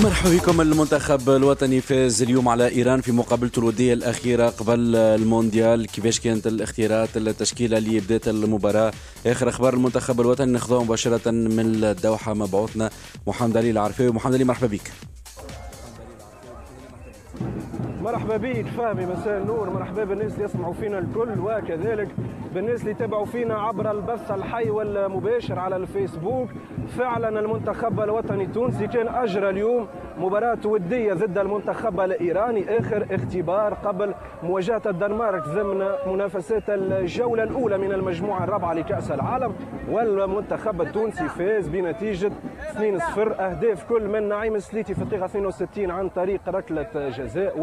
مرحبا بكم. المنتخب الوطني فاز اليوم على إيران في مقابلته الودية الأخيرة قبل المونديال. كيفاش كانت الاختيارات، التشكيلة اللي بدات المباراة، آخر أخبار المنتخب الوطني ناخذوها مباشرة من الدوحة مبعوثنا محمد علي العرفاوي. محمد علي، مرحبا بك. مرحبا بك فهمي، مساء النور. مرحبا بالناس اللي يسمعوا فينا الكل، وكذلك بالناس اللي يتابعوا فينا عبر البث الحي والمباشر على الفيسبوك. فعلا المنتخب الوطني التونسي كان أجرى اليوم مباراة ودية ضد المنتخب الإيراني، آخر اختبار قبل مواجهة الدنمارك ضمن منافسات الجولة الأولى من المجموعة الرابعة لكأس العالم. والمنتخب التونسي فاز بنتيجة 2-0، أهداف كل من نعيم السليتي في الدقيقة 62 عن طريق ركلة جزاء،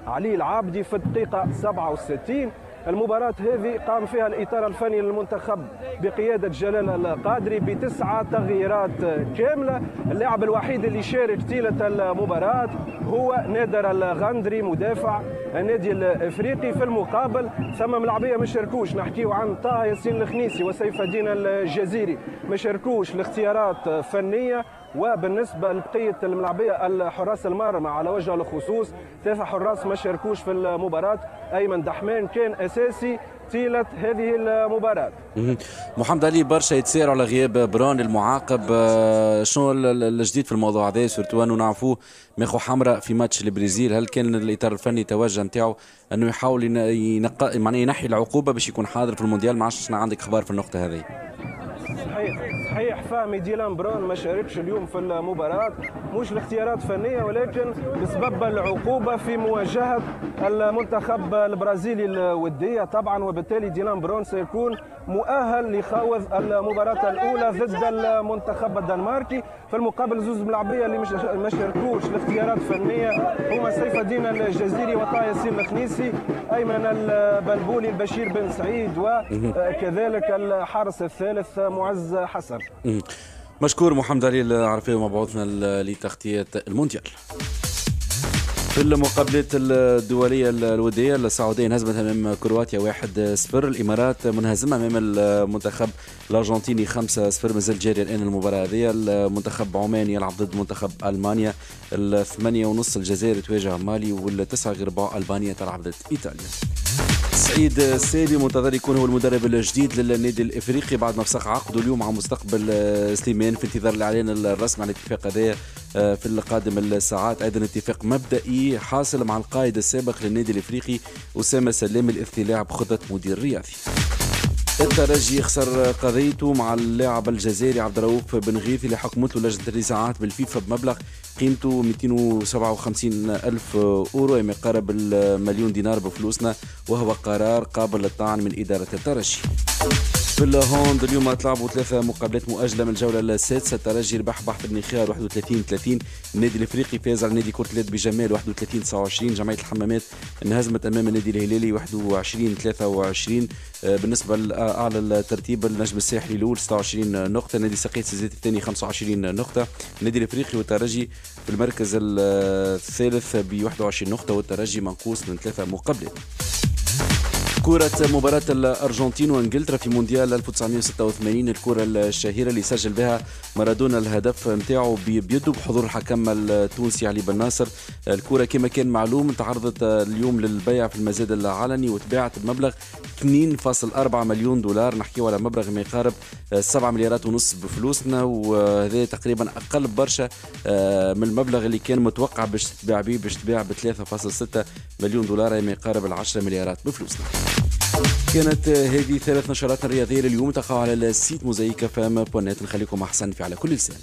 وعلي العابدي في الدقيقة 67. المباراة هذه قام فيها الإطار الفني للمنتخب بقيادة جلال القادري ب9 تغييرات كاملة. اللاعب الوحيد اللي شارك طيلة المباراة هو نادر الغندري مدافع النادي الافريقي. في المقابل ثم ملاعبيه ما شاركوش، نحكيو عن طه ياسين الخنيسي وسيف الدين الجزيري، ما شاركوش لاختيارات فنية. وبالنسبه لبقيه الملاعبيه الحراس المرمى على وجه الخصوص 3 حراس ما شاركوش في المباراه. ايمن دحمان كان اساسي طيله هذه المباراه. محمد علي، برشا يتسارع على غياب بران المعاقب، شنو الجديد في الموضوع هذا؟ سورتو انه نعرفوه ماخو حمراء في ماتش البرازيل. هل كان الاطار الفني توجه نتاعو انه يحاول ينحي العقوبه باش يكون حاضر في المونديال؟ ما عرفتش عندك اخبار في النقطه هذه؟ صحيح فهمي، ديلان برون ما شاركش اليوم في المباراة، مش لاختيارات فنية ولكن بسبب العقوبة في مواجهة المنتخب البرازيلي الودية طبعا، وبالتالي ديلان برون سيكون مؤهل لخوض المباراة الأولى ضد المنتخب الدنماركي. في المقابل زوز ملاعبية اللي ما شاركوش لاختيارات فنية هما سيف الدين الجزيري وطه ياسين الخنيسي، أيمن البلبولي، البشير بن سعيد، وكذلك الحارس الثالث معز حسن. مشكور محمد علي العرفاوي مبعوثنا لتغطية المونديال. في المقابلات الدولية الودية، السعودية انهزمت أمام كرواتيا 1-0. الإمارات منهزمة أمام المنتخب الأرجنتيني 5-0. مازال جاري الآن المباراة هذه. المنتخب عمان يلعب ضد منتخب ألمانيا. 8:30 الجزائر تواجه مالي، وال9:15 ألبانيا تلعب ضد إيطاليا. سعيد السالي منتظر يكون هو المدرب الجديد للنادي الافريقي بعد ما فسخ عقده اليوم على مستقبل سليمان في انتظار الاعلان الرسمي عن الاتفاق هذا في القادم الساعات. ايضا اتفاق مبدئي حاصل مع القائد السابق للنادي الافريقي اسامه سلامي لاستيلاء بخطه مدير رياضي. الترجي خسر قضيته مع اللاعب الجزائري عبد الرؤوف بن غيثي اللي حكمت له لجنه النزاعات بالفيفا بمبلغ قيمته 257 ألف أورو، ما يقارب المليون دينار بفلوسنا، وهو قرار قابل للطعن من إدارة الترجي. في الهوند اليوم تلعبوا 3 مقابلات مؤجلة من الجولة السادسة. الترجي ربح بحث النخاع 31-30. النادي الافريقي فاز على نادي كرة اليد بجمال 31-29. جمعية الحمامات انهزمت امام النادي الهلالي 21-23. بالنسبة لأعلى الترتيب النجم الساحلي الأول 26 نقطة، نادي سقيت الزيت الثاني 25 نقطة، النادي الافريقي والترجي في المركز الثالث ب 21 نقطة، والترجي منقوص من 3 مقابلات. كرة مباراة الأرجنتين وإنجلترا في مونديال 1986، الكرة الشهيرة اللي سجل بها مارادونا الهدف نتاعو بيده بحضور الحكم التونسي علي بن ناصر. الكرة كما كان معلوم تعرضت اليوم للبيع في المزاد العلني وتباعت بمبلغ 2.4 مليون دولار، نحكيو على مبلغ ما يقارب 7 مليارات ونص بفلوسنا، وهذا تقريبا أقل برشا من المبلغ اللي كان متوقع باش تباع به، باش تباع ب 3.6 مليون دولار، ما يقارب 10 مليارات بفلوسنا. كانت هذه 3 نشرات رياضية لليوم، تقعوا على السيت موزايك فام بونات. نخليكم أحسن في على كل لسان.